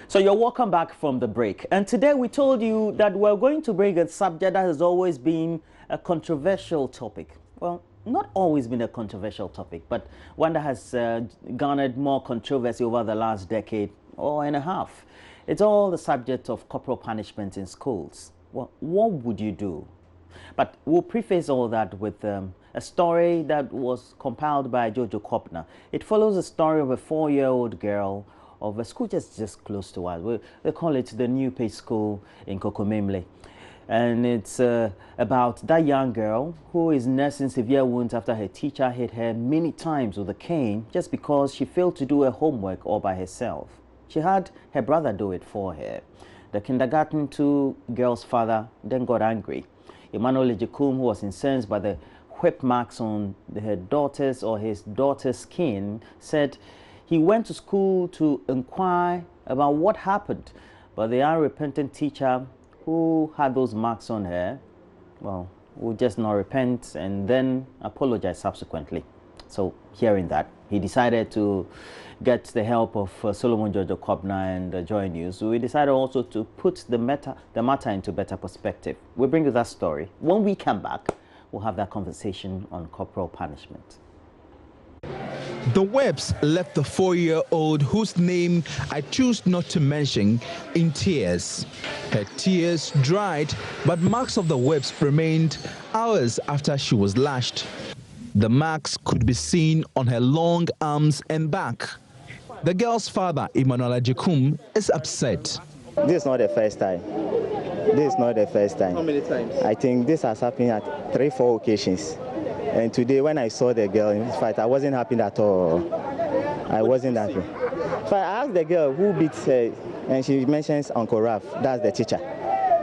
So you're welcome back from the break. And today we told you that we're going to bring a subject that has always been a controversial topic. Well, not always been a controversial topic, but one that has garnered more controversy over the last decade or and a half. It's all the subject of corporal punishment in schools. Well, what would you do? But we'll preface all that with a story that was compiled by Jojo Kopner. It follows the story of a 4-year-old girl of a school just close to us. They call it the New Page School in Kokomemle. And it's about that young girl who is nursing severe wounds after her teacher hit her many times with a cane just because she failed to do her homework all by herself. She had her brother do it for her. The kindergarten 2 girl's father then got angry. Emmanuel Ejekum, who was incensed by the whip marks on his daughter's skin, said he went to school to inquire about what happened, but the unrepentant teacher who had those marks on her, well, would just not repent and then apologize subsequently. So hearing that, he decided to get the help of Solomon Jojo Kopner and JoyNews. So we decided also to put the matter into better perspective. We'll bring you that story. When we come back, we'll have that conversation on corporal punishment. The Webbs left the 4-year-old, whose name I choose not to mention, in tears. Her tears dried, but marks of the Webbs remained hours after she was lashed. The marks could be seen on her long arms and back. The girl's father, Emmanuel Ejekum, is upset. This is not the first time. This is not the first time. How many times? I think this has happened at 3-4 occasions. And today when I saw the girl, in fact, I wasn't happy at all. I wasn't happy. So I asked the girl who beat her, and she mentions Uncle Ralph, that's the teacher.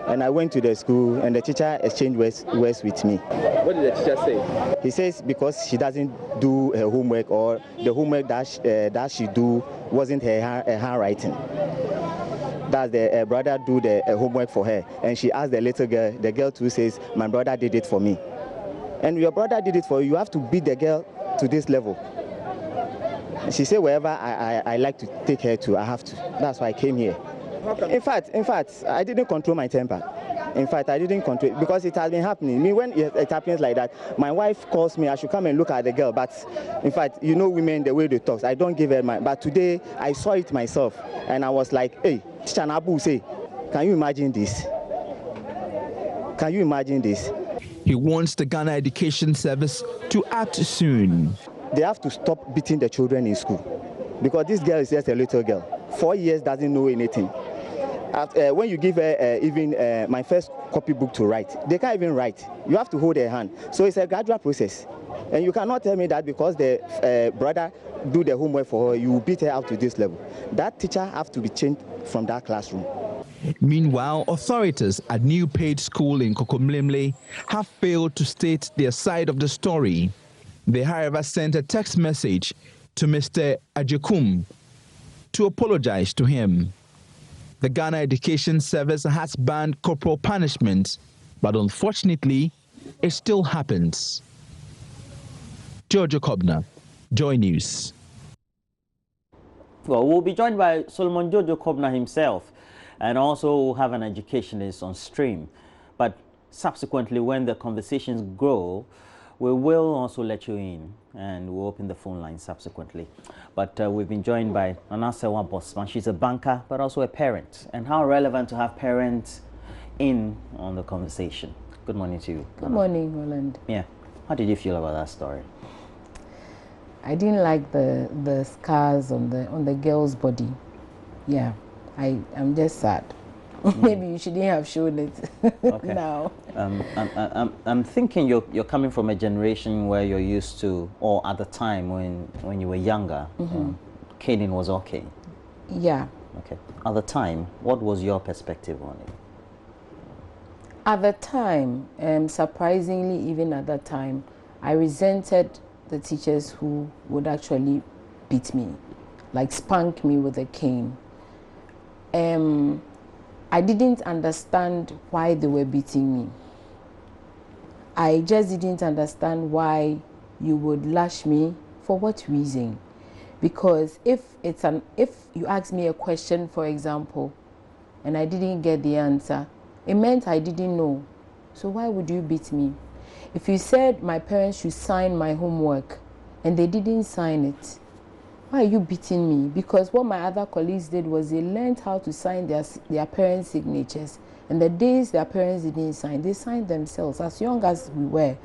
And I went to the school, and the teacher exchanged words with me. What did the teacher say? He says because she doesn't do her homework, or the homework that she do wasn't her handwriting. That the brother do the homework for her. And she asked the little girl, the girl too says, my brother did it for me. And your brother did it for you, you have to beat the girl to this level. She said, wherever I like to take her to, I have to. That's why I came here. In fact, I didn't control my temper. In fact, I didn't control it because it has been happening. Me, when it happens like that, my wife calls me, I should come and look at the girl. But in fact, you know women, the way they talk, I don't give her my. But today, I saw it myself. And I was like, hey, Teacher Nabu, say, can you imagine this? Can you imagine this? He wants the Ghana Education Service to act soon. They have to stop beating the children in school because this girl is just a little girl. 4 years doesn't know anything. When you give her even my first copybook to write, they can't even write. You have to hold her hand. So it's a gradual process. And you cannot tell me that because the brother do the homework for her, you beat her up to this level. That teacher have to be changed from that classroom. Meanwhile, authorities at New Page School in Kokomemle have failed to state their side of the story. They, however, sent a text message to Mr. Ejekum to apologize to him. The Ghana Education Service has banned corporal punishment, but unfortunately, it still happens. Jojo Kopner, JoyNews. Well, we'll be joined by Solomon Jojo Kopner himself, and also we'll have an educationist on stream. But subsequently, when the conversations grow, we will also let you in, and we'll open the phone line subsequently. But we've been joined by Anasewa Bosman. She's a banker, but also a parent. And how relevant to have parents in on the conversation. Good morning to you. Good morning, Roland. Yeah. How did you feel about that story? I didn't like the scars on the girl's body. Yeah, I'm just sad. Maybe you shouldn't have shown it Okay. now. I'm thinking you're coming from a generation where you're used to, or at the time when you were younger, caning was okay. Yeah. Okay. At the time, what was your perspective on it? At the time, surprisingly, even at that time, I resented the teachers who would actually beat me, like spank me with a cane. I didn't understand why they were beating me. I just didn't understand why you would lash me, for what reason. Because if you ask me a question, for example, and I didn't get the answer, it meant I didn't know. So why would you beat me? If you said my parents should sign my homework and they didn't sign it, why are you beating me? Because what my other colleagues did was they learned how to sign their parents' signatures. And the days their parents didn't sign, they signed themselves as young as we were.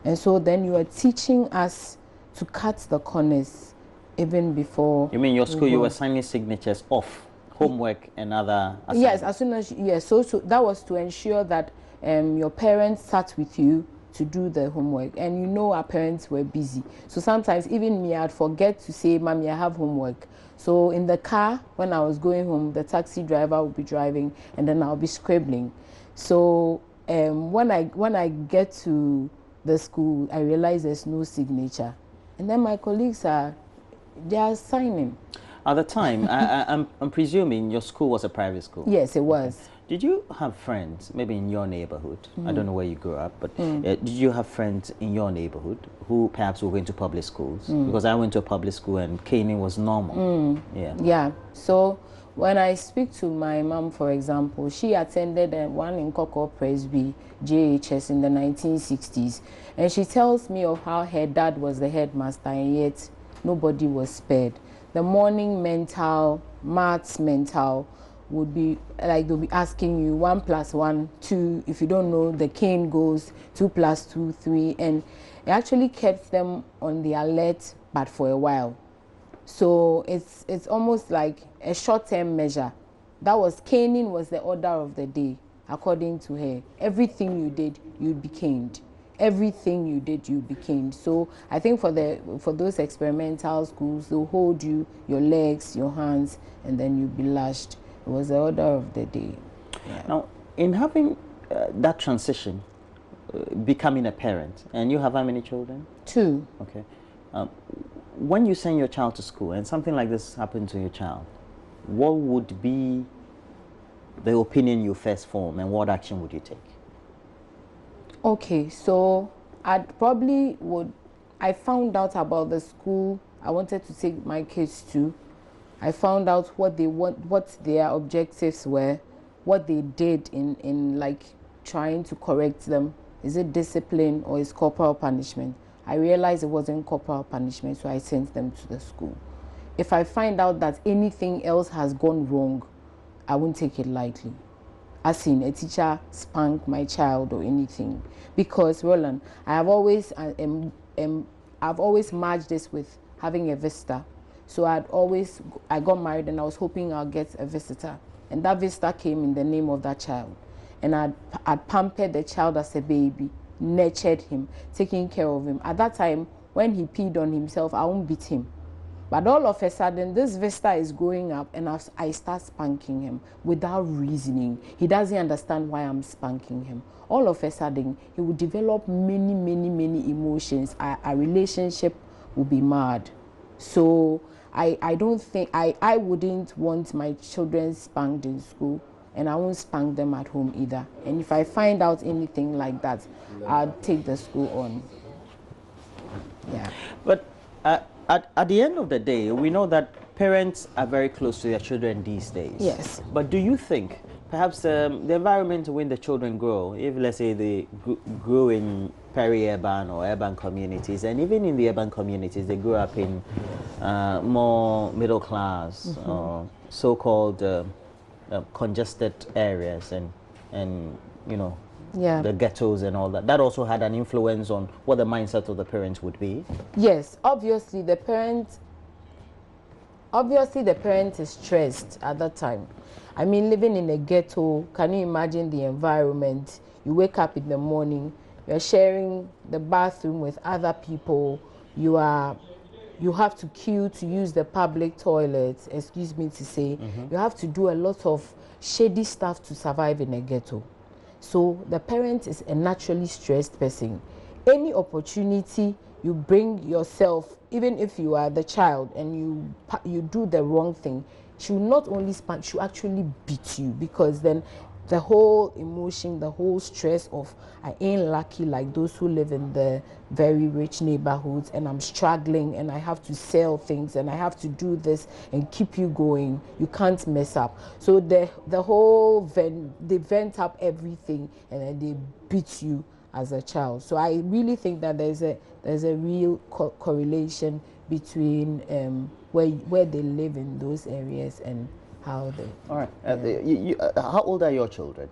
And so then you are teaching us to cut the corners even before. You mean your school, you were signing signatures off homework and other assignments? Yes, as soon as, yes. So that was to ensure that your parents sat with you to do the homework, and you know our parents were busy. So sometimes even me, I'd forget to say, Mommy, I have homework. So in the car, when I was going home, the taxi driver would be driving and then I'll be scribbling. So when I get to the school, I realize there's no signature. And then my colleagues they are signing. At the time, I'm presuming your school was a private school? Yes, it was. Okay. Did you have friends, maybe in your neighborhood? I don't know where you grew up, but did you have friends in your neighborhood who perhaps were going to public schools? Because I went to a public school and caning was normal. Yeah. So when I speak to my mom, for example, she attended one in Corporal Presby, JHS, in the 1960s. And she tells me of how her dad was the headmaster, and yet nobody was spared. The morning mental, maths mental, would be like they'll be asking you 1 + 1, 2. If you don't know, the cane goes 2 + 2, 3, and it actually kept them on the alert, but for a while. So it's almost like a short-term measure. That was caning was the order of the day, according to her. Everything you did, you'd be caned. Everything you did, you'd be caned. So I think for those experimental schools, they'll hold you, your legs, your hands, and then you'll be lashed. It was the order of the day. Yeah. Now, in having that transition, becoming a parent, and you have how many children? 2. Okay. When you send your child to school and something like this happened to your child, what would be the opinion you first form and what action would you take? Okay, so I found out about the school I wanted to take my kids to. I found out what their objectives were, what they did in like trying to correct them. Is it discipline or is corporal punishment? I realized it wasn't corporal punishment, so I sent them to the school. If I find out that anything else has gone wrong, I won't take it lightly. As in a teacher spanked my child or anything. Because, Roland, I've always merged this with having a visitor. So I got married and I was hoping I'll get a visitor. And that visitor came in the name of that child. And I'd pampered the child as a baby, nurtured him, taking care of him. At that time, when he peed on himself, I won't beat him. But all of a sudden, this visitor is growing up and I start spanking him without reasoning. He doesn't understand why I'm spanking him. All of a sudden, he will develop many, many, many emotions. Our relationship will be mad. So I don't think, I wouldn't want my children spanked in school, and I won't spank them at home either. And if I find out anything like that, I'll take the school on. Yeah. But at the end of the day, we know that parents are very close to their children these days. Yes. But do you think perhaps the environment when the children grow, if let's say they grew in peri-urban or urban communities, and even in the urban communities, they grew up in more middle class or so-called congested areas and you know, the ghettos and all that. That also had an influence on what the mindset of the parents would be. Yes, obviously the parent is stressed at that time. I mean, living in a ghetto, can you imagine the environment? You wake up in the morning, you're sharing the bathroom with other people, you have to queue to use the public toilets, excuse me to say. You have to do a lot of shady stuff to survive in a ghetto. So the parent is a naturally stressed person. Any opportunity you bring yourself, even if you are the child and you do the wrong thing, she will not only spank, she will actually beat you, because then the whole emotion, the whole stress of I ain't lucky like those who live in the very rich neighborhoods, and I'm struggling and I have to sell things and I have to do this and keep you going. You can't mess up. So the whole they vent up everything and then they beat you as a child. So I really think that there's a real correlation between where they live in those areas and how they. All right. How old are your children?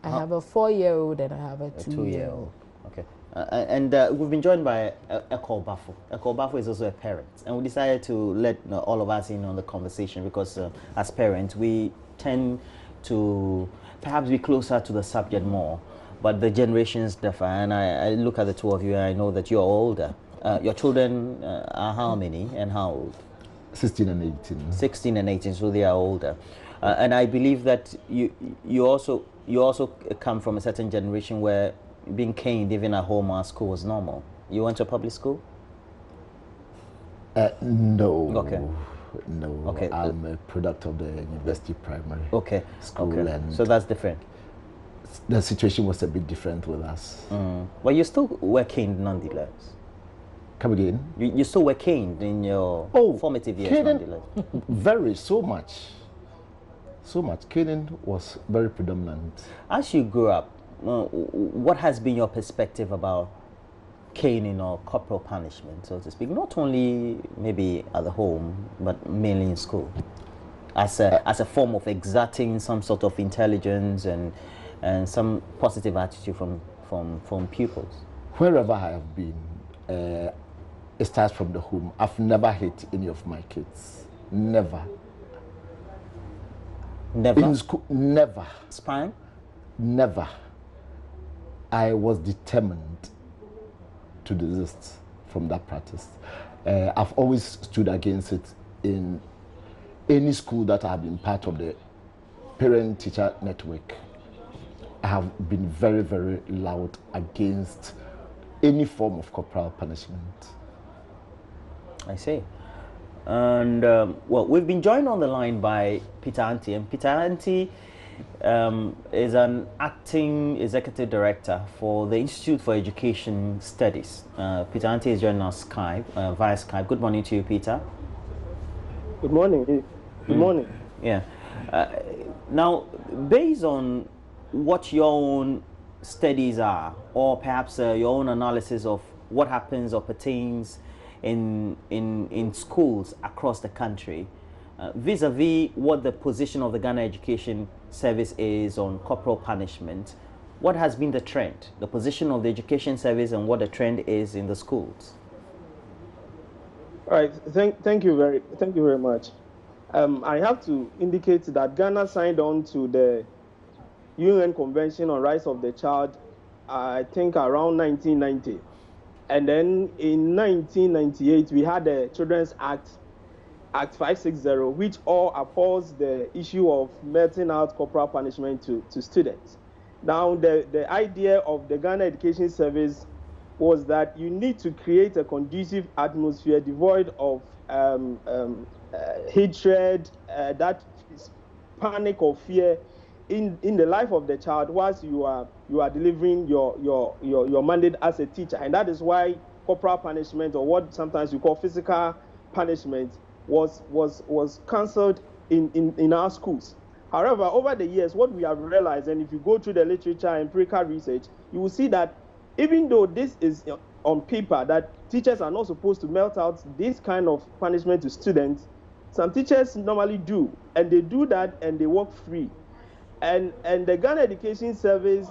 I have a 4-year-old and I have a 2-year-old. Okay. And we've been joined by Eko Bafo. Eko Bafo is also a parent, and we decided to let all of us in on the conversation because as parents we tend to perhaps be closer to the subject more, but the generations differ. And I look at the two of you and I know that you're older. Your children are how many and how old? 16 and 18. 16 and 18, so they are older. And I believe that you also come from a certain generation where being caned even at home or at school was normal. You went to a public school? No. Okay. No. Okay. I'm a product of the university primary school. Okay. And so that's different. the situation was a bit different with us. But you still were caned nonetheless. Come again? You still were caned in your formative years nonetheless. So much. Caning was very predominant. As you grew up, what has been your perspective about caning or corporal punishment, so to speak? Not only maybe at the home, but mainly in school, as a form of exerting some sort of intelligence and some positive attitude from pupils. Wherever I have been, it starts from the home. I've never hit any of my kids. Never. Never? In school, never. Sparring? Never. I was determined to desist from that practice. I've always stood against it in any school that I have been part of the parent-teacher network. I have been very, very loud against any form of corporal punishment. I see. And well, we've been joined on the line by Peter Anti, and Peter Anti is an acting executive director for the Institute for Education Studies. Peter Anti is joining us via Skype. Good morning to you, Peter. Good morning. Good morning. Yeah. Now, based on what your own studies are, or perhaps your own analysis of what happens or pertains in schools across the country, vis-a-vis what the position of the Ghana Education Service is on corporal punishment, what has been the trend, the position of the Education Service, and what the trend is in the schools? All right. Thank you very much. I have to indicate that Ghana signed on to the UN Convention on Rights of the Child, I think around 1990. And then in 1998, we had the Children's Act 560, which all opposed the issue of meting out corporal punishment to students. Now, the idea of the Ghana Education Service was that you need to create a conducive atmosphere devoid of hatred, that panic or fear in the life of the child whilst you are delivering your mandate as a teacher. And that is why corporal punishment, or what sometimes we call physical punishment, was cancelled in our schools. However, over the years, what we have realized, and if you go through the literature and empirical research, you will see that even though this is on paper that teachers are not supposed to melt out this kind of punishment to students, some teachers normally do, and they do that and they work free. And the Ghana Education Service,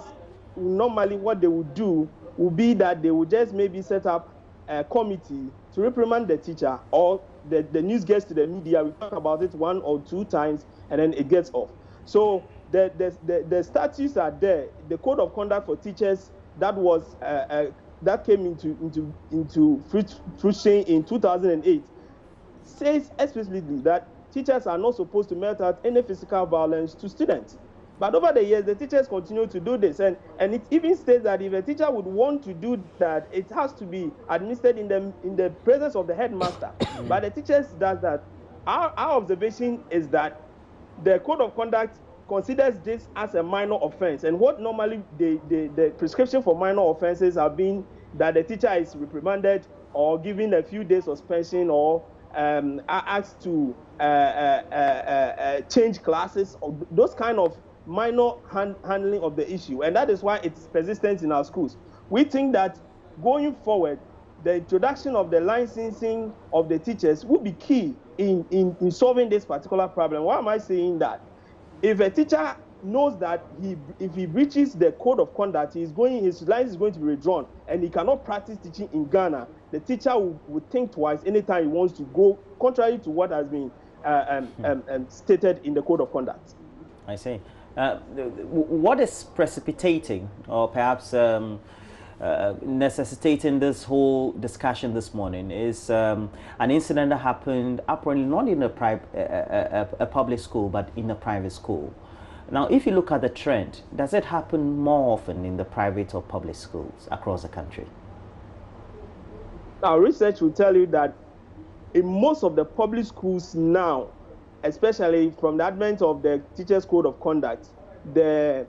normally what they would do would be that they would just maybe set up a committee to reprimand the teacher, or the news gets to the media, we talk about it 1 or 2 times, and then it gets off. So the statutes are there. The code of conduct for teachers that came into fruition in 2008 says explicitly that teachers are not supposed to melt out any physical violence to students. But over the years, the teachers continue to do this, and it even states that if a teacher would want to do that, it has to be administered in the presence of the headmaster. But the teachers does that. Our observation is that the code of conduct considers this as a minor offense. And what normally the prescription for minor offenses have been that the teacher is reprimanded or given a few days suspension or asked to change classes, or those kind of minor handling of the issue. And that is why it's persistent in our schools. We think that going forward, the introduction of the licensing of the teachers will be key in solving this particular problem. Why am I saying that? If a teacher knows that if he breaches the code of conduct, his license is going to be withdrawn, and he cannot practice teaching in Ghana, the teacher will think twice anytime he wants to go contrary to what has been stated in the code of conduct. I see. What is precipitating, or perhaps necessitating this whole discussion this morning is an incident that happened apparently not in a public school but in a private school. Now, if you look at the trend, does it happen more often in the private or public schools across the country? Our research will tell you that in most of the public schools now, especially from the advent of the Teachers Code of Conduct, the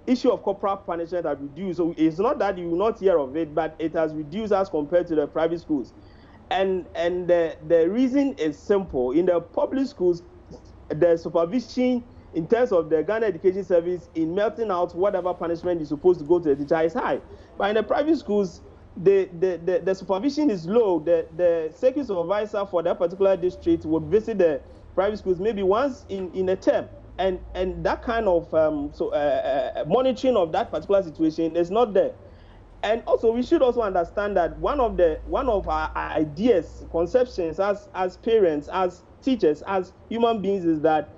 issue of corporal punishment has reduced. So it's not that you will not hear of it, but it has reduced as compared to the private schools. And the reason is simple. In the public schools, the supervision in terms of the Ghana Education Service in melting out whatever punishment is supposed to go to the teacher is high. But in the private schools, the supervision is low. The circuit supervisor for that particular district would visit the private schools maybe once in a term. And that kind of monitoring of that particular situation is not there. And also, we should also understand that one of our ideas, conceptions as parents, as teachers, as human beings is that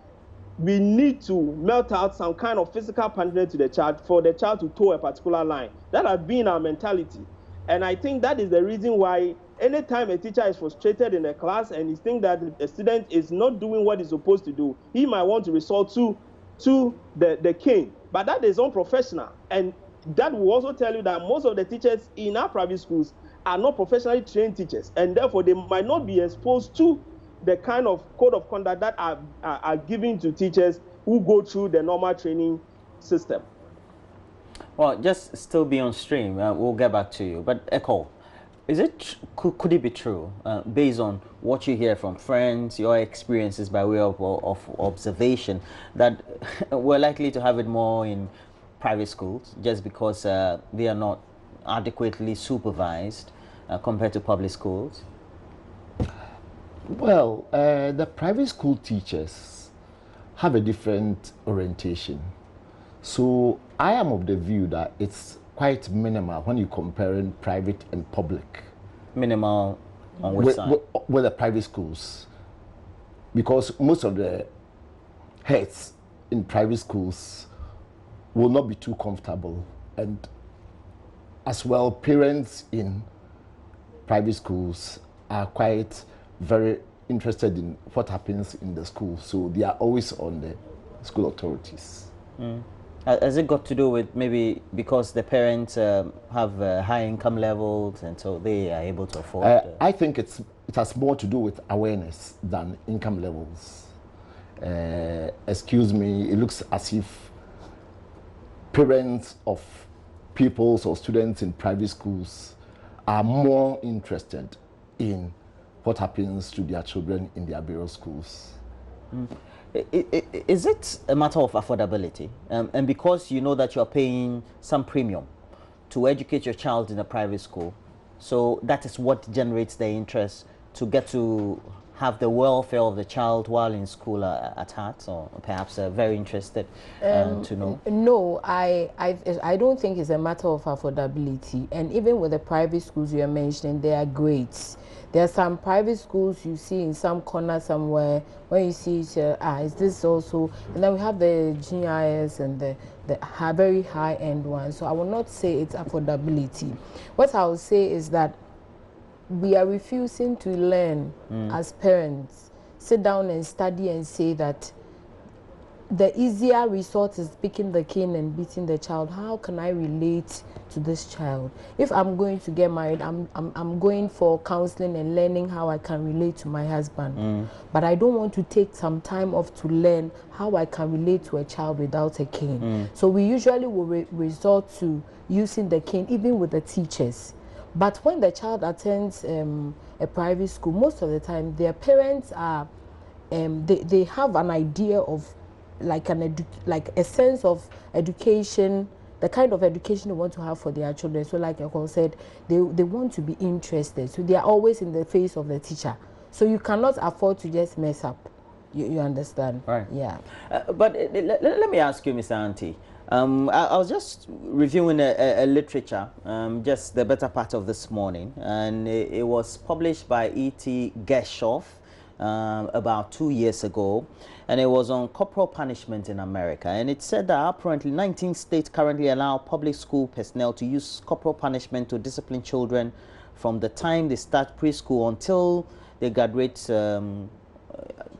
we need to melt out some kind of physical punishment to the child for the child to toe a particular line. That has been our mentality. And I think that is the reason why anytime a teacher is frustrated in a class and he thinks that a student is not doing what he's supposed to do, he might want to resort to the cane. But that is unprofessional. And that will also tell you that most of the teachers in our private schools are not professionally trained teachers, and therefore they might not be exposed to the kind of code of conduct that are given to teachers who go through the normal training system. Well, just still be on stream. We'll get back to you. But Echo, is it could it be true, based on what you hear from friends, your experiences by way of observation, that we're likely to have it more in private schools just because they are not adequately supervised compared to public schools? Well, the private school teachers have a different orientation. So I am of the view that it's quite minimal when you're comparing private and public. Minimal on which side? With the private schools. Because most of the heads in private schools will not be too comfortable. And as well, parents in private schools are quite very interested in what happens in the school. So they are always on the school authorities. Mm. Has it got to do with maybe because the parents have high income levels and so they are able to afford? I think it has more to do with awareness than income levels. Excuse me, it looks as if parents of pupils or students in private schools are more interested in what happens to their children in their various schools. Mm. Is it a matter of affordability? And because you know that you're paying some premium to educate your child in a private school, so that is what generates the interest to get to have the welfare of the child while in school at heart, or perhaps very interested to know? No, I don't think it's a matter of affordability. And even with the private schools you are mentioning, they are great. There are some private schools you see in some corner somewhere where you see, is this also? And then we have the GIS and the very high-end ones. So I will not say it's affordability. What I will say is that we are refusing to learn as parents, sit down and study and say that the easier resort is picking the cane and beating the child. How can I relate to this child? If I'm going to get married, I'm going for counseling and learning how I can relate to my husband. But I don't want to take some time off to learn how I can relate to a child without a cane. So we usually will resort to using the cane even with the teachers. But when the child attends a private school, most of the time their parents are they have an idea of like a sense of education, the kind of education they want to have for their children. So like Corporal said, they want to be interested. So they are always in the face of the teacher. So you cannot afford to just mess up. You understand? Right. Yeah. But let me ask you, Mr. Auntie. I was just reviewing a literature, just the better part of this morning, and it was published by E.T. Gershoff about 2 years ago, and it was on corporal punishment in America. And it said that apparently 19 states currently allow public school personnel to use corporal punishment to discipline children from the time they start preschool until they graduate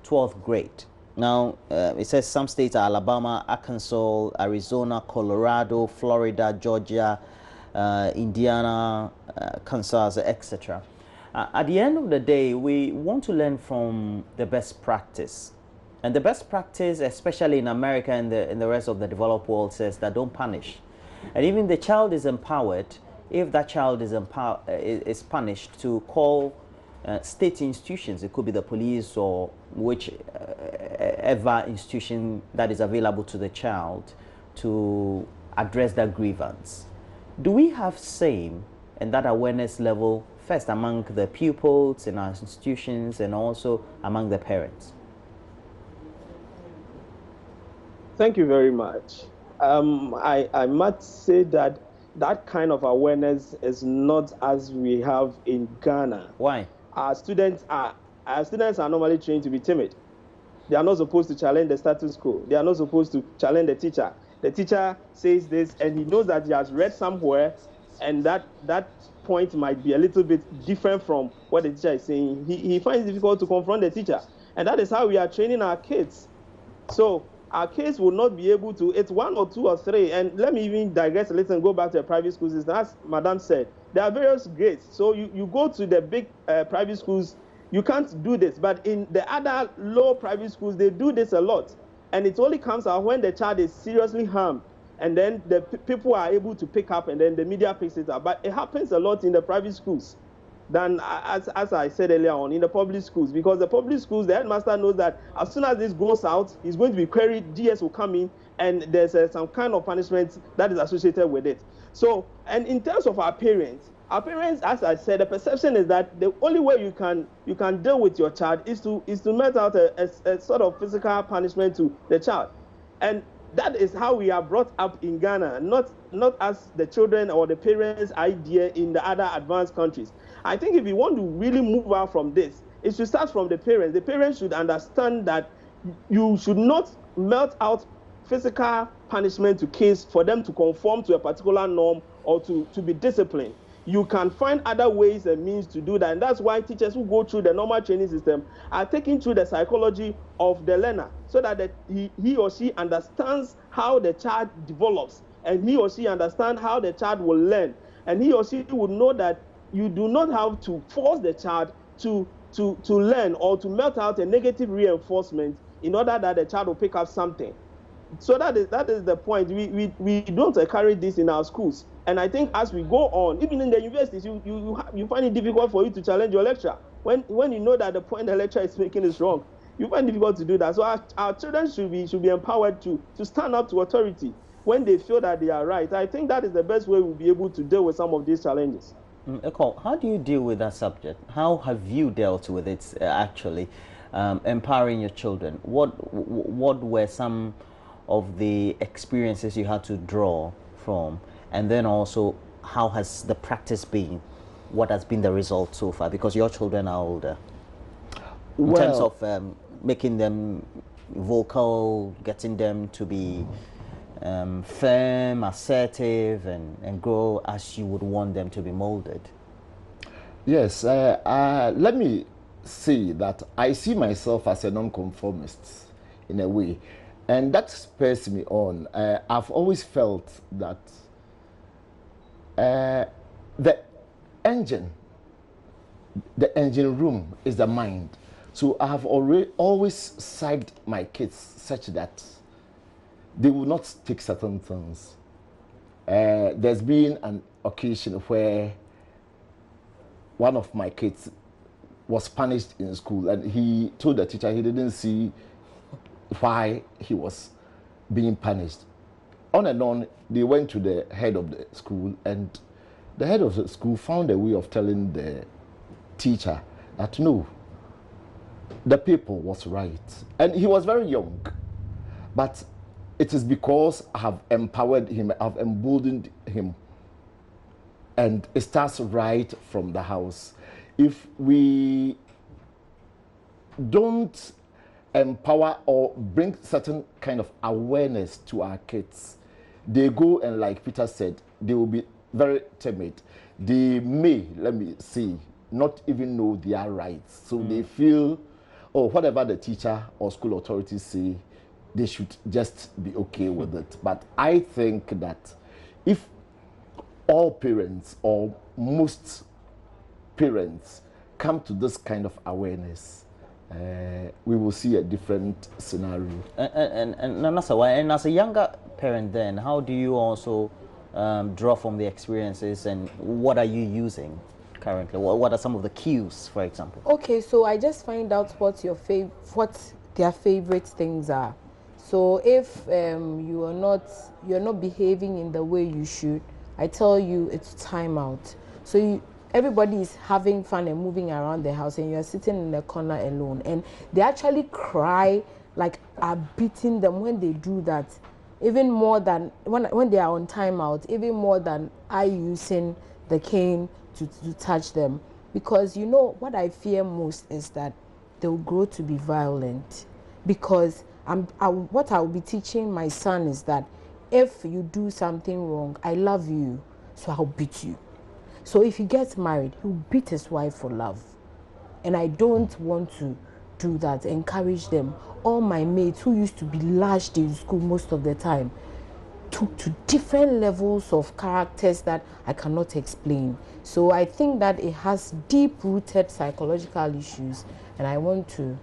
12th grade. Now, it says some states are Alabama, Arkansas, Arizona, Colorado, Florida, Georgia, Indiana, Kansas, etc. At the end of the day, we want to learn from the best practice. And the best practice, especially in America and in the rest of the developed world, says that don't punish. And even the child is empowered, if that child is punished, to call state institutions. It could be the police or whichever institution that is available to the child to address that grievance. Do we have same and that awareness level first among the pupils in our institutions and also among the parents? Thank you very much. I must say that that kind of awareness is not as we have in Ghana. Why? Our students are normally trained to be timid. They are not supposed to challenge the status quo. They are not supposed to challenge the teacher. The teacher says this, and he knows that he has read somewhere, and that point might be a little bit different from what the teacher is saying. He finds it difficult to confront the teacher, and that is how we are training our kids. So our kids will not be able to. It's 1 or 2 or 3, and let me even digress a little and go back to the private schools. As Madam said, there are various grades. So you go to the big private schools, you can't do this. But in the other low private schools, they do this a lot. And it only comes out when the child is seriously harmed. And then the people are able to pick up, and then the media picks it up. But it happens a lot in the private schools than, as I said earlier on, in the public schools. Because the public schools, the headmaster knows that as soon as this goes out, he's going to be queried, DS will come in, and there's some kind of punishment that is associated with it. So, and in terms of our parents, as I said, the perception is that the only way you can deal with your child is to mete out a sort of physical punishment to the child. And that is how we are brought up in Ghana, not as the children or the parents' idea in the other advanced countries. I think if we want to really move out from this, it should start from the parents. The parents should understand that you should not melt out physical punishment to kids for them to conform to a particular norm or to be disciplined. You can find other ways and means to do that. And that's why teachers who go through the normal training system are taking through the psychology of the learner so that he or she understands how the child develops, and he or she understands how the child will learn. And he or she would know that you do not have to force the child to learn or to melt out a negative reinforcement in order that the child will pick up something. So that is the point. We don't encourage this in our schools. And I think as we go on, even in the universities, you find it difficult for you to challenge your lecturer. When you know that the point the lecturer is making is wrong, you find it difficult to do that. So our children should be empowered to stand up to authority when they feel that they are right. I think that is the best way we'll be able to deal with some of these challenges. Eko, how do you deal with that subject? How have you dealt with it actually, empowering your children? What were some of the experiences you had to draw from? And then also, how has the practice been? What has been the result so far? Because your children are older. In terms of making them vocal, getting them to be firm, assertive, and grow as you would want them to be molded. Yes, let me say that I see myself as a nonconformist in a way. And that spurs me on. I've always felt that the engine room is the mind. So I have always psyched my kids such that they will not take certain things. There's been an occasion where one of my kids was punished in school, and he told the teacher he didn't see why he was being punished. On and on, they went to the head of the school, and the head of the school found a way of telling the teacher that no, the people was right. And he was very young, but it is because I have empowered him, I've emboldened him, and it starts right from the house. If we don't empower or bring certain kind of awareness to our kids, they go, and like Peter said, they will be very timid. They may, let me see, not even know their rights. So they feel, oh, whatever the teacher or school authorities say, they should just be okay with it. But I think that if all parents or most parents come to this kind of awareness, we will see a different scenario. And as a younger parent then, how do you also draw from the experiences, and what are you using currently? What are some of the cues, for example? Okay, so I just find out what their favorite things are. So if you're not behaving in the way you should, I tell you it's time out. So everybody is having fun and moving around the house, and you're sitting in the corner alone, and they actually cry like I'm beating them when they do that, even more than when they are on timeout, even more than I using the cane to touch them. Because you know what I fear most is that they'll grow to be violent. Because what I'll be teaching my son is that if you do something wrong, I love you, so I'll beat you. So if he gets married, he'll beat his wife for love. And I don't want to do that, encourage them. All my mates who used to be lashed in school most of the time took to different levels of characters that I cannot explain. So I think that it has deep-rooted psychological issues, and I want to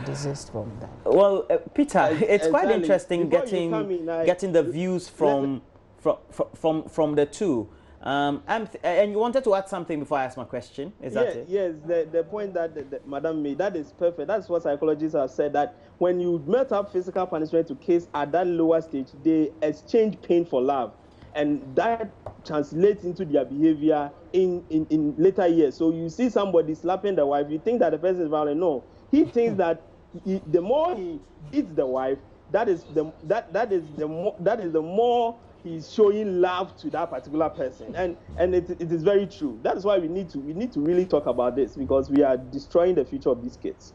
desist from that. Well, Peter, it's quite Exactly. interesting getting the views from the two. And you wanted to add something before I ask my question, is that it? Yes, the point that Madam made, that is perfect. That's what psychologists have said, that when you melt up physical punishment to kids at that lower stage, they exchange pain for love. And that translates into their behavior in later years. So you see somebody slapping the wife, you think that the person is violent. No, he thinks that the more he hits the wife, that is the more he's showing love to that particular person, and it is very true. That is why we need to really talk about this, because we are destroying the future of these kids.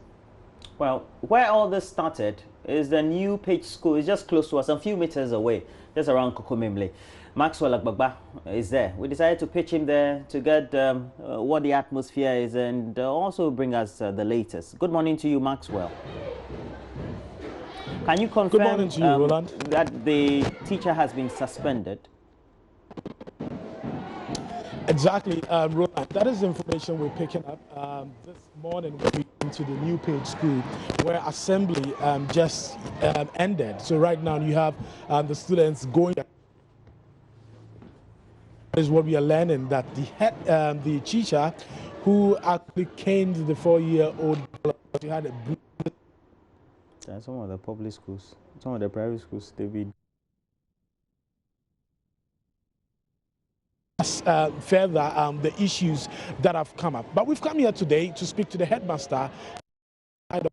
Well, where all this started is the new Page School. It's just close to us, a few meters away, just around Kokomimle. Maxwell Agbagba is there. We decided to pitch him there to get what the atmosphere is, and also bring us the latest. Good morning to you, Maxwell. Can you confirm Good morning to you, Roland, that the teacher has been suspended? Exactly, Roland. That is the information we're picking up. This morning we went to the New Page School, where assembly just ended. So right now you have the students going. Is what we are learning, that the teacher who actually caned the 4-year-old girl, she had a bruise. Some of the public schools, some of the private schools, they be further the issues that have come up. But we've come here today to speak to the headmaster of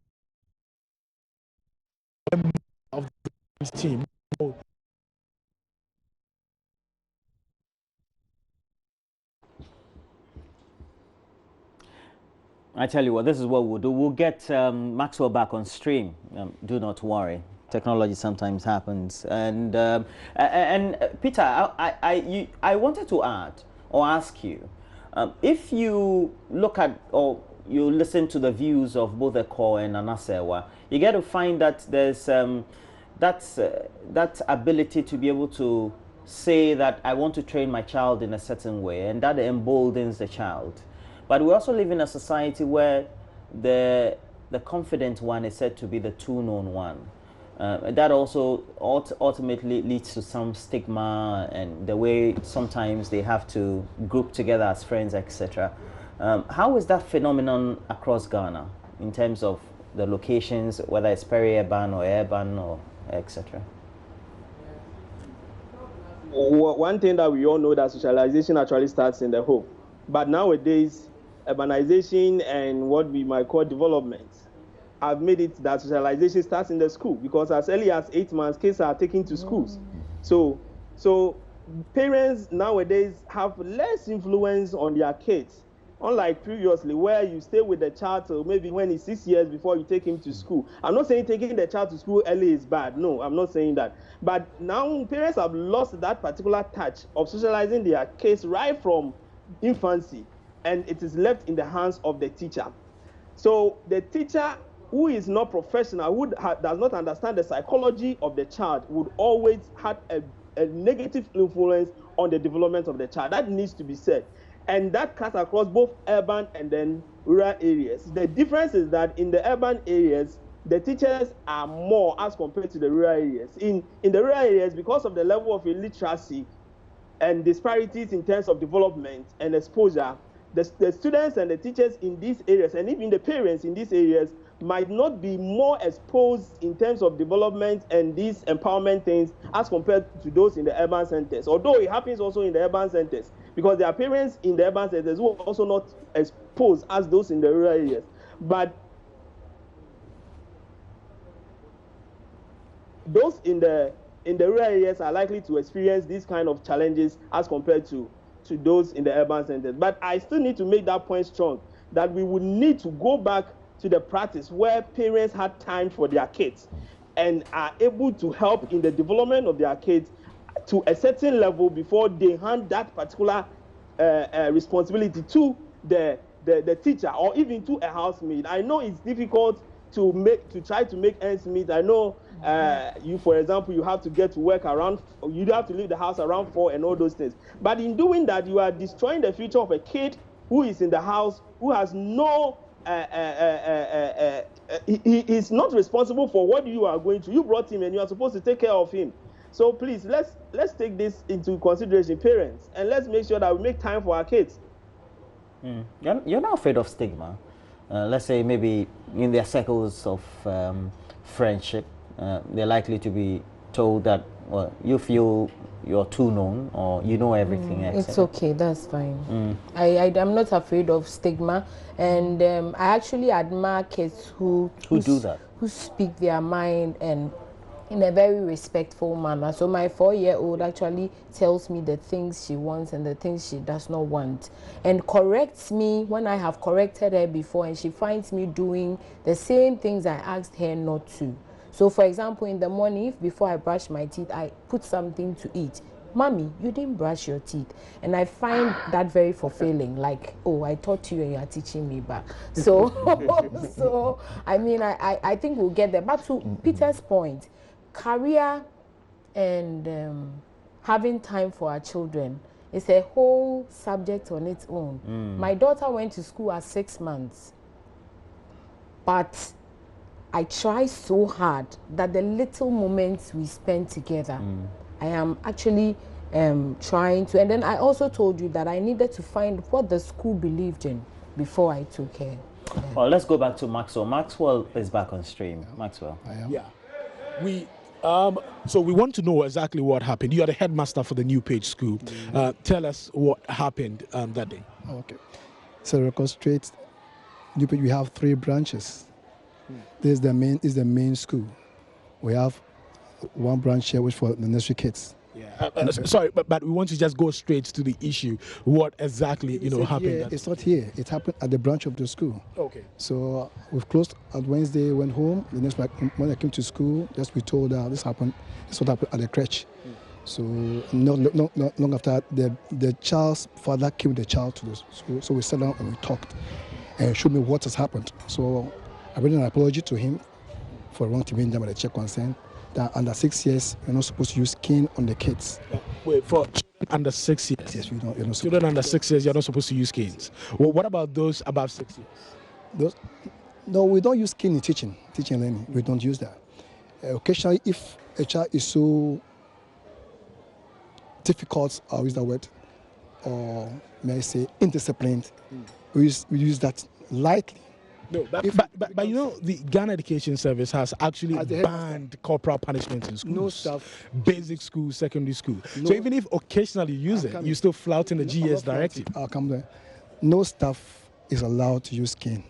the team. I tell you what, this is what we'll do. We'll get Maxwell back on stream. Do not worry. Technology sometimes happens. And Peter, I wanted to add or ask you, if you look at or you listen to the views of both Eko and Anasewa, you get to find that there's that ability to be able to say that I want to train my child in a certain way, and that emboldens the child. But we also live in a society where the confident one is said to be the too known one. That also ultimately leads to some stigma and the way sometimes they have to group together as friends, etc. How is that phenomenon across Ghana in terms of the locations, whether it's peri-urban or urban or etc.? One thing that we all know, that socialization actually starts in the home. But nowadays, urbanization and what we might call development have made it that socialization starts in the school, because as early as 8 months, kids are taken to schools. So parents nowadays have less influence on their kids, unlike previously where you stay with the child till maybe when he's 6 years before you take him to school. I'm not saying taking the child to school early is bad. No, I'm not saying that. But now parents have lost that particular touch of socializing their kids right from infancy, and it is left in the hands of the teacher. So the teacher who is not professional, who does not understand the psychology of the child, would always have a negative influence on the development of the child. That needs to be said. And that cuts across both urban and then rural areas. The difference is that in the urban areas, the teachers are more as compared to the rural areas. In the rural areas, because of the level of illiteracy and disparities in terms of development and exposure, the students and the teachers in these areas, and even the parents in these areas, might not be more exposed in terms of development and these empowerment things as compared to those in the urban centers. Although it happens also in the urban centers, because there are parents in the urban centers who are also not exposed as those in the rural areas. But those in the rural areas are likely to experience these kind of challenges as compared to those in the urban centers. But I still need to make that point strong, that we would need to go back to the practice where parents had time for their kids and are able to help in the development of their kids to a certain level before they hand that particular responsibility to the teacher or even to a housemaid. I know it's difficult to try to make ends meet. I know you, for example, you have to get to work around, you have to leave the house around 4 and all those things. But in doing that, you are destroying the future of a kid who is in the house, who has no he is not responsible for what you are going through. You brought him and you are supposed to take care of him. So please, let's take this into consideration, parents, and let's make sure that we make time for our kids. You're not afraid of stigma? Let's say maybe in their circles of friendship, they're likely to be told that, well, you feel you're too known or you know everything. It's okay, that's fine. I'm not afraid of stigma, and I actually admire kids who do that, who speak their mind and in a very respectful manner. So my 4-year-old actually tells me the things she wants and the things she does not want, and corrects me when I have corrected her before, and she finds me doing the same things I asked her not to. So for example, in the morning, if before I brush my teeth, I put something to eat, Mommy, you didn't brush your teeth. And I find that very fulfilling, like, oh, I taught you and you are teaching me back. So, so I mean, I think we'll get there. But to Peter's point, career and having time for our children is a whole subject on its own. My daughter went to school at 6 months, but I try so hard that the little moments we spend together, I am actually trying to, and then I also told you that I needed to find what the school believed in before I took her. Well, let's go back to Maxwell. Maxwell is back on stream. Maxwell. Yeah. So we want to know exactly what happened. You are the headmaster for the New Page School. Tell us what happened that day. Okay. So reconstruct New Page, we have 3 branches. This is the main school. We have 1 branch here which for the nursery kids. Yeah. Sorry, but we want to just go straight to the issue. What exactly happened? Here, it's not here. It happened at the branch of the school. Okay. So we've closed on Wednesday. Went home. The next when I came to school, just we told this happened. This what happened at the crèche. So not long after the child's father came with the child to the school. So we sat down and we talked and showed me what has happened. So I made an apology to him for wrong to me and the check concern. that under 6 years, you're not supposed to use cane on the kids. Wait, for children under 6 years? Yes, you're not supposed children under 6 years, you're not supposed to use canes. Well, what about those above 6 years? No, we don't use cane in teaching and learning. We don't use that. Occasionally, if a child is so difficult, I'll use that word, or may I say indisciplined, we use that lightly. No, but you know, the Ghana Education Service has actually banned corporal punishment in schools. No stuff. Basic school, secondary school. No, so even if occasionally you use it, you're still flouting the GS directive. I'll come there. No staff is allowed to use cane.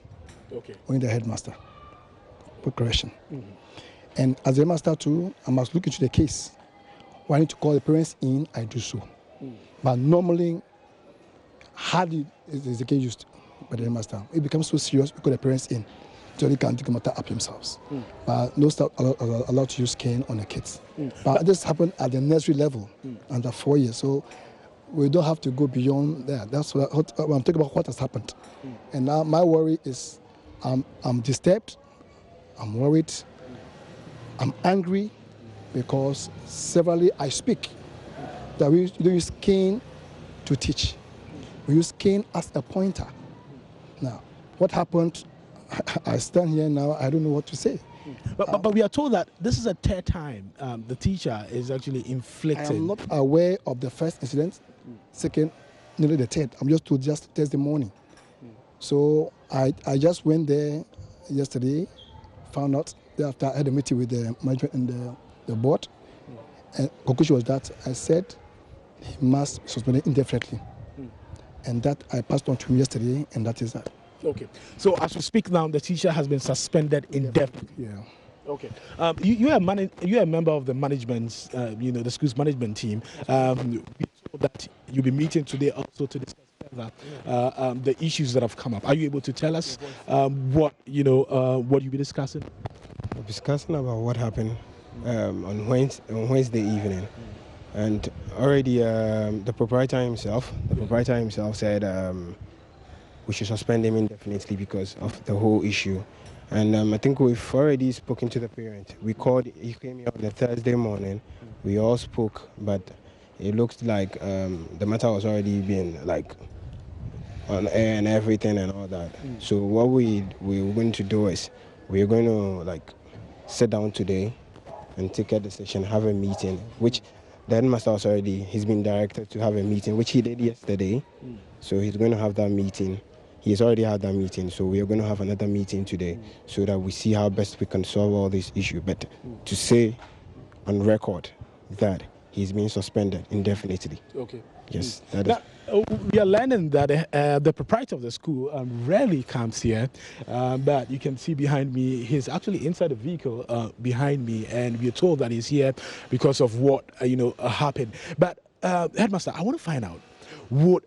Okay. Only the headmaster. For correction. And as a headmaster too, I must look into the case. When I need to call the parents in, I do so. But normally, hardly is the cane used by the headmaster. It becomes so serious because the parents in, so they can take the matter up themselves. But no staff are allowed to use cane on the kids. But this happened at the nursery level, under 4 years. So we don't have to go beyond that. That's what I'm talking about. What has happened, and now my worry is, I'm disturbed, I'm worried, I'm angry, because severally I speak that we don't use cane to teach. We use cane as a pointer. Now, what happened? I stand here now, I don't know what to say. But we are told that this is a third time the teacher is actually inflicting. I am not aware of the first incident, second, nearly the third. I'm just told just Thursday morning. So I just went there yesterday, found out. After I had a meeting with the management and the board, and conclusion was that I said he must suspend it indefinitely. And that I passed on to him yesterday, and that is that. Okay. So as we speak now, the teacher has been suspended indefinitely. Yeah. Okay. You're a member of the management, the school's management team. We told that you'll be meeting today also to discuss further the issues that have come up. Are you able to tell us what you'll be discussing? We're discussing about what happened on Wednesday evening. And already the proprietor himself said we should suspend him indefinitely because of the whole issue. And I think we've already spoken to the parent. He came here on a Thursday morning. We all spoke, but it looks like the matter was already being like on air and everything and all that. So what we're going to do is we're going to sit down today and take a decision, have a meeting, which the headmaster he's been directed to have a meeting, which he did yesterday. So he's going to have that meeting. He's already had that meeting, so we are going to have another meeting today so that we see how best we can solve all this issue. But to say on record that he's being suspended indefinitely. Okay. Yes, that is. We are learning that the proprietor of the school rarely comes here, but you can see behind me, he's actually inside the vehicle behind me, and we're told that he's here because of what happened. But headmaster, I want to find out, would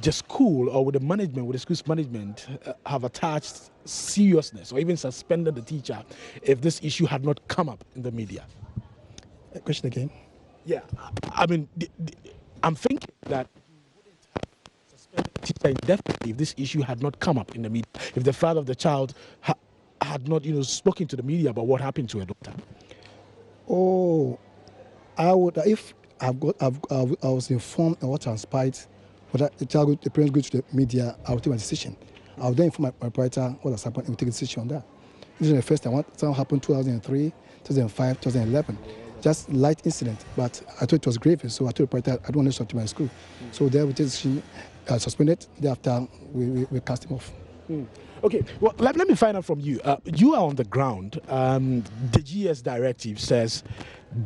the school or would the school's management have attached seriousness or even suspended the teacher if this issue had not come up in the media? Question again? Yeah, I mean, I'm thinking that teacher indefinitely if this issue had not come up in the media, if the father of the child had not spoken to the media about what happened to her daughter. Oh, I would, if I was informed of what transpired, but the parents go to the media, I would take my decision. I would then inform my proprietor what has happened and we take a decision on that. This is the first time. Something happened 2003, 2005, 2011. Just light incident, but I thought it was grave, so I told the proprietor I don't want to talk to my school. So there we just suspended. Thereafter, we cast him off. Okay, well, let me find out from you. You are on the ground. The GS directive says,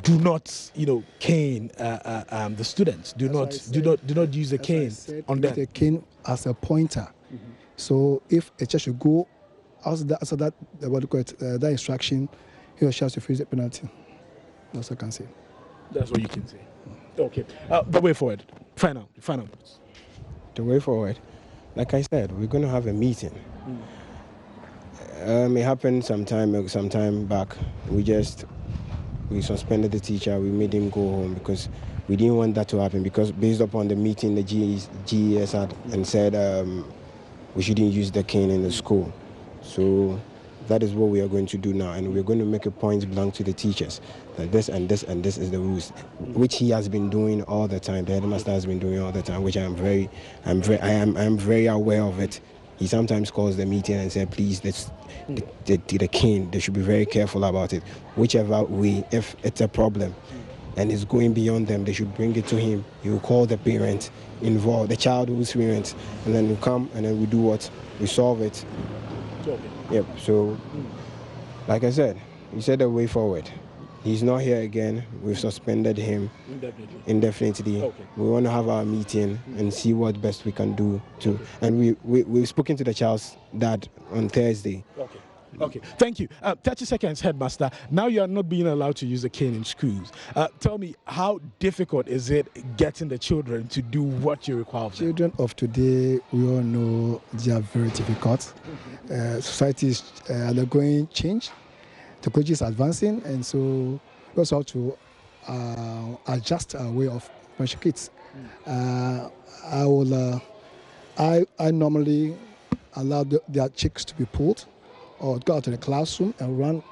do not, cane the students. Do not use the cane on them. The cane as a pointer. So if a child should go after that, what do you call it, that instruction, he or she has to face the penalty. That's what I can say. That's what you can say. Okay. The way forward. Final. The way forward, like I said, we're going to have a meeting. It happened some time back. We suspended the teacher. We made him go home because we didn't want that to happen. Because based upon the meeting the GES had and said we shouldn't use the cane in the school. So that is what we are going to do now, and we're going to make a point blank to the teachers that this and this and this is the rules, which he has been doing all the time. The headmaster has been doing all the time, which I am very aware of it. He sometimes calls the meeting and says, please, the cane, they should be very careful about it. Whichever way, if it's a problem and it's going beyond them, they should bring it to him. He will call the parent involved, the child who's parent, and then we come and then we do what? We solve it. Yep, so like I said, he said the way forward. He's not here again. We've suspended him indefinitely. Okay. We want to have our meeting and see what best we can do too. And we've spoken to the child's dad on Thursday. Okay. Okay, thank you. 30 seconds, headmaster. Now you are not being allowed to use the cane in schools. Tell me, how difficult is it getting the children to do what you require of them? Children of today, we all know they are very difficult. Society is undergoing change. Technology is advancing, and so we also have to adjust our way of punishing kids. I normally allow their cheeks to be pulled, or go out to the classroom and run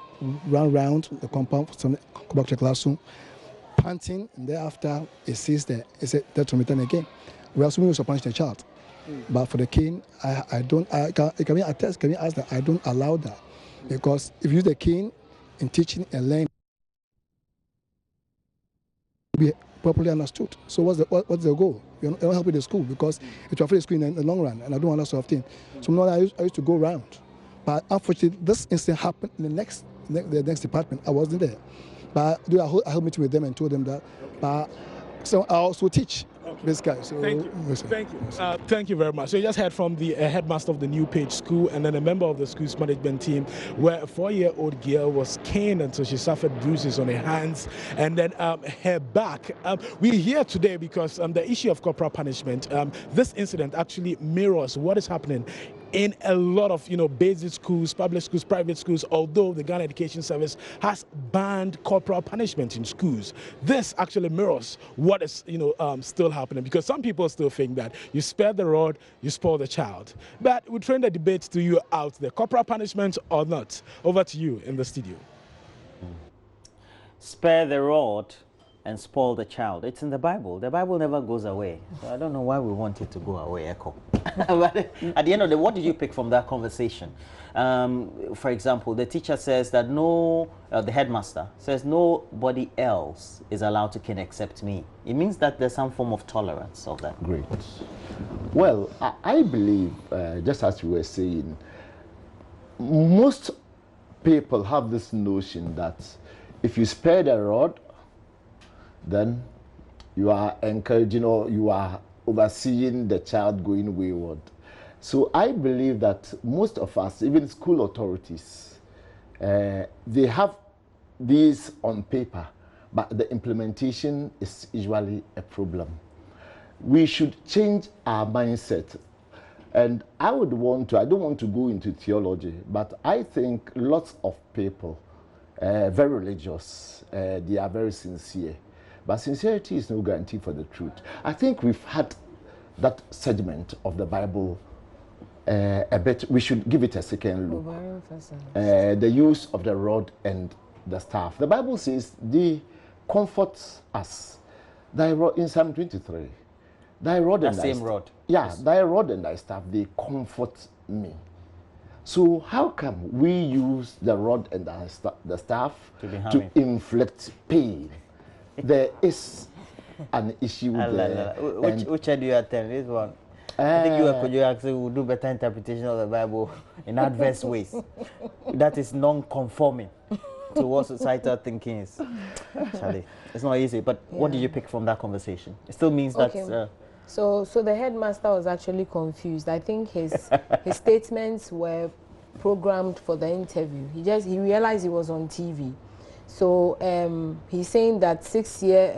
around the compound, come back to the classroom, panting, and thereafter it says that it's a return again. We are assuming we punish the child, but for the cane, I don't. Can we attest? Can we ask that I don't allow that? Because if you use the cane in teaching and learning, be properly understood. So what's the goal? You're not helping the school, because it will affect the school in the long run, and I don't want that sort of thing. So now I used to go around, but unfortunately this incident happened in the next department. I wasn't there, but I held meeting with them and told them that. But so I also teach. This guy. So thank you. Thank you very much. So you just heard from the headmaster of the New Page School and then a member of the school's management team, where a 4-year-old girl was caned until she suffered bruises on her hands and then her back. We're here today because the issue of corporal punishment, this incident actually mirrors what is happening in a lot of, basic schools, public schools, private schools, although the Ghana Education Service has banned corporal punishment in schools. This actually mirrors what is, still happening, because some people still think that you spare the rod, you spoil the child. But we turn the debate to you out there, corporal punishment or not. Over to you in the studio. Spare the rod and spoil the child. It's in the Bible. The Bible never goes away. So I don't know why we want it to go away, Echo. But at the end of the day, what did you pick from that conversation? For example, the teacher says that the headmaster says nobody else is allowed to cane except me. It means that there's some form of tolerance of that. Great. Well, I believe, just as you were saying, most people have this notion that if you spare the rod, then you are encouraging or you are overseeing the child going wayward. So I believe that most of us, even school authorities, they have these on paper, but the implementation is usually a problem. We should change our mindset. And I don't want to go into theology, but I think lots of people, very religious, they are very sincere. But sincerity is no guarantee for the truth. I think we've had that segment of the Bible a bit. We should give it a second look. The use of the rod and the staff. The Bible says they comfort us. Thy rod, in Psalm 23. Thy rod and thy staff. Yeah, yes. Thy rod and thy staff, they comfort me. So how come we use the rod and the staff to inflict pain? There is an issue there. Which do you attend? This one. I think you actually will do better interpretation of the Bible in adverse ways. That is non-conforming to what societal thinking is. Charlie, it's not easy. But what did you pick from that conversation? It still means that. So the headmaster was actually confused. I think his statements were programmed for the interview. He realized he was on TV. So he's saying that 6 year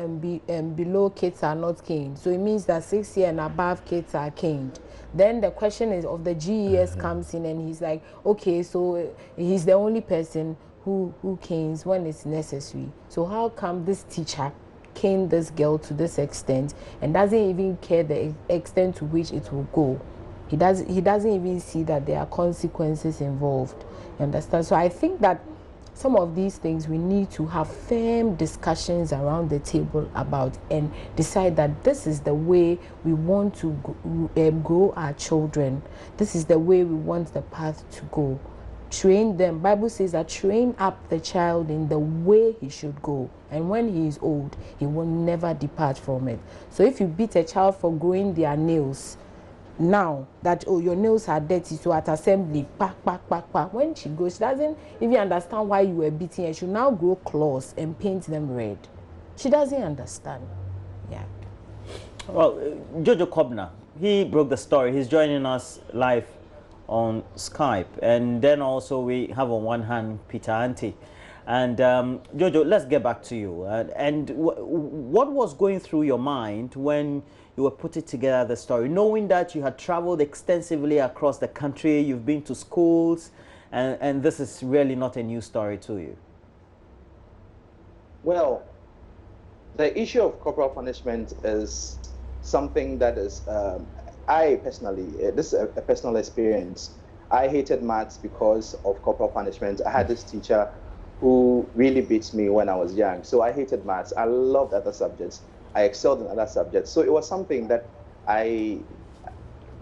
and below kids are not caned. So it means that 6 year and above kids are caned. Then the question is of the GES comes in, and he's like, okay, so he's the only person who canes when it's necessary. So how come this teacher caned this girl to this extent and doesn't even care the extent to which it will go? He doesn't even see that there are consequences involved. You understand? So I think that some of these things we need to have firm discussions around the table about and decide that this is the way we want to grow our children. This is the way we want the path to go. Train them. Bible says that train up the child in the way he should go, and when he is old he will never depart from it. So if you beat a child for growing their nails now, that oh, your nails are dirty, so at assembly when she goes, she doesn't even understand why you were beating her. She will now grow claws and paint them red. She doesn't understand. Yeah. Well, Jojo Kobna, he broke the story. He's joining us live on Skype, and then also we have on one hand Peter Ante. And Jojo, let's get back to you. What was going through your mind when you were putting together the story, knowing that you had traveled extensively across the country, you've been to schools, and this is really not a new story to you? Well, the issue of corporal punishment is something that is, I personally, this is a personal experience. I hated maths because of corporal punishment. I had this teacher who really beats me when I was young. So I hated maths. I loved other subjects. I excelled in other subjects. So it was something that I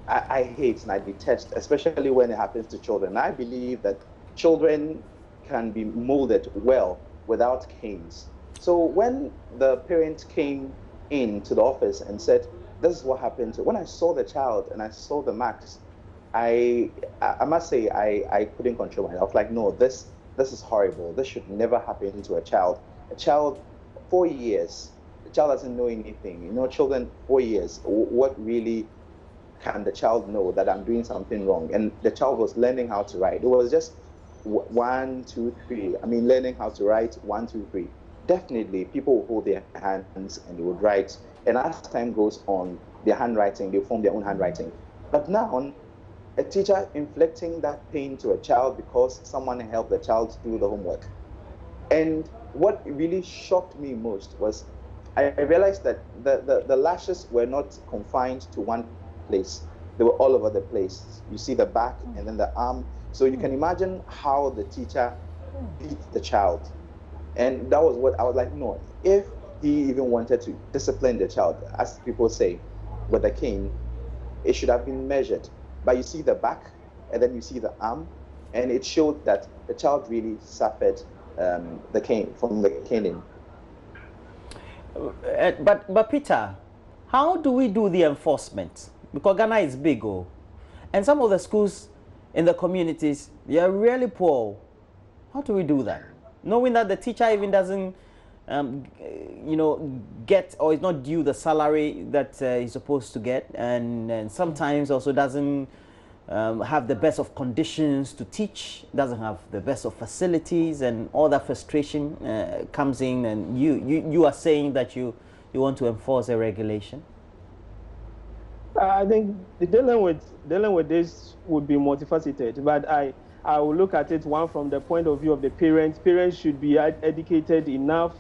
hate and I detest, especially when it happens to children. I believe that children can be molded well without canes. So when the parent came into the office and said, this is what happened to, when I saw the child and I saw the marks, I must say I couldn't control myself. Like, no, this is horrible. This should never happen to a child. A child, 4 years, the child doesn't know anything. You know, children, 4 years, what really can the child know that I'm doing something wrong? And the child was learning how to write. It was just 1, 2, 3. I mean, learning how to write 1, 2, 3. Definitely, people will hold their hands and they would write. And as time goes on, their handwriting, they form their own handwriting. But now, a teacher inflicting that pain to a child because someone helped the child do the homework. And what really shocked me most was I realized that the lashes were not confined to one place. They were all over the place. You see the back and then the arm. So you can imagine how the teacher beat the child. And that was what I was like, no, if he even wanted to discipline the child, as people say, with a cane, it should have been measured. But you see the back, and then you see the arm, and it showed that the child really suffered the cane from the caning. But Peter, how do we do the enforcement? Because Ghana is big, and some of the schools in the communities, they are really poor. How do we do that? Knowing that the teacher even doesn't, get or is not due the salary that he's supposed to get, and sometimes also doesn't have the best of conditions to teach, doesn't have the best of facilities, and all that frustration comes in, and you are saying that you want to enforce a regulation? I think dealing with this would be multifaceted, but I will look at it one from the point of view of the parents. Parents should be educated enough.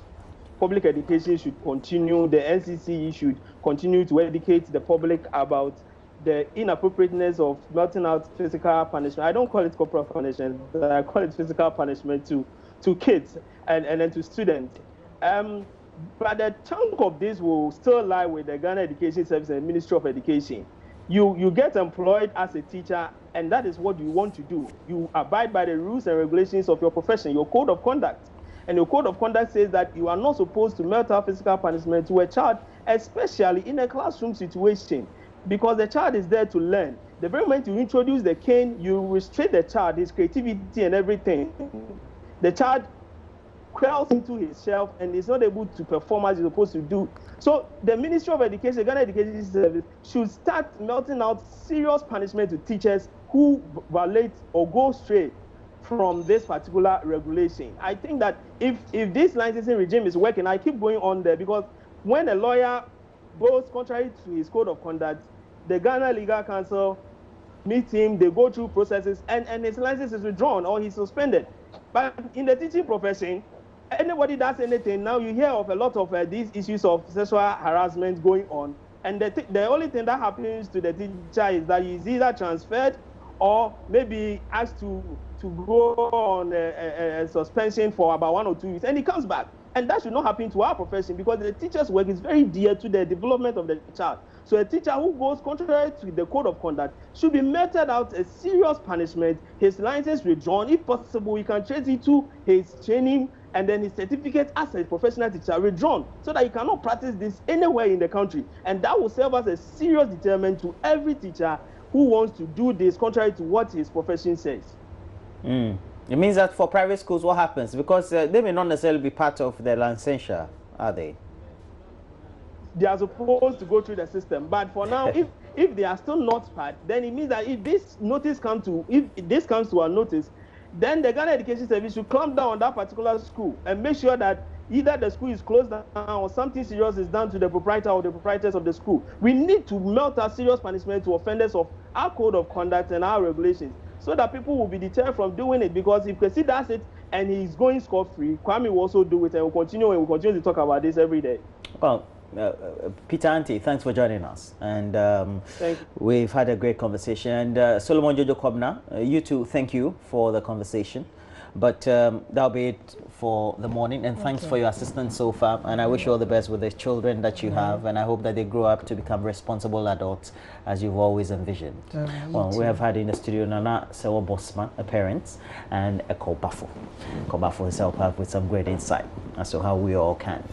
Public education should continue. The NCC should continue to educate the public about the inappropriateness of melting out physical punishment. I don't call it corporal punishment, but I call it physical punishment to kids and then to students. But the chunk of this will still lie with the Ghana Education Service and Ministry of Education. You get employed as a teacher, and that is what you want to do. You abide by the rules and regulations of your profession, your code of conduct. And your code of conduct says that you are not supposed to melt out physical punishment to a child, especially in a classroom situation, because the child is there to learn. The very moment you introduce the cane, you restrict the child, his creativity and everything. The child crawls into his shelf and is not able to perform as he's supposed to do. So the Ministry of Education, Ghana Education Service, should start melting out serious punishment to teachers who violate or go straight from this particular regulation. I think that if this licensing regime is working, I keep going on there, because when a lawyer goes contrary to his code of conduct, the Ghana Legal Council meets him, they go through processes, and his license is withdrawn or he's suspended. But in the teaching profession, anybody does anything, now you hear of a lot of these issues of sexual harassment going on, and the only thing that happens to the teacher is that he's either transferred or maybe asked to to go on a suspension for about 1 or 2 weeks, and he comes back. And that should not happen to our profession, because the teacher's work is very dear to the development of the child. So a teacher who goes contrary to the code of conduct should be meted out a serious punishment, his license withdrawn. If possible, he can trace it to his training and then his certificate as a professional teacher withdrawn, so that he cannot practice this anywhere in the country. And that will serve as a serious deterrent to every teacher who wants to do this contrary to what his profession says. It means that for private schools, what happens? Because they may not necessarily be part of the licensure, are they? They are supposed to go through the system, but for now, if they are still not part, then it means that if this comes to our notice, then the Ghana Education Service should clamp down on that particular school and make sure that either the school is closed down or something serious is done to the proprietor or the proprietors of the school. We need to melt our serious punishment to offenders of our code of conduct and our regulations, so that people will be deterred from doing it. Because if Kwesi does it and he's going scot-free, Kwame will also do it, and we'll continue to talk about this every day. Well, Peter Ante, thanks for joining us. And we've had a great conversation. And Solomon Jojo Kobna, you too, thank you for the conversation. But that'll be it for the morning. And thanks for your assistance so far. And I wish you all the best with the children that you have. And I hope that they grow up to become responsible adults, as you've always envisioned. Well, we have had in the studio Nana Sewa Bosman, a parent, and a Corporal. Corporal has helped us with some great insight as to how we all can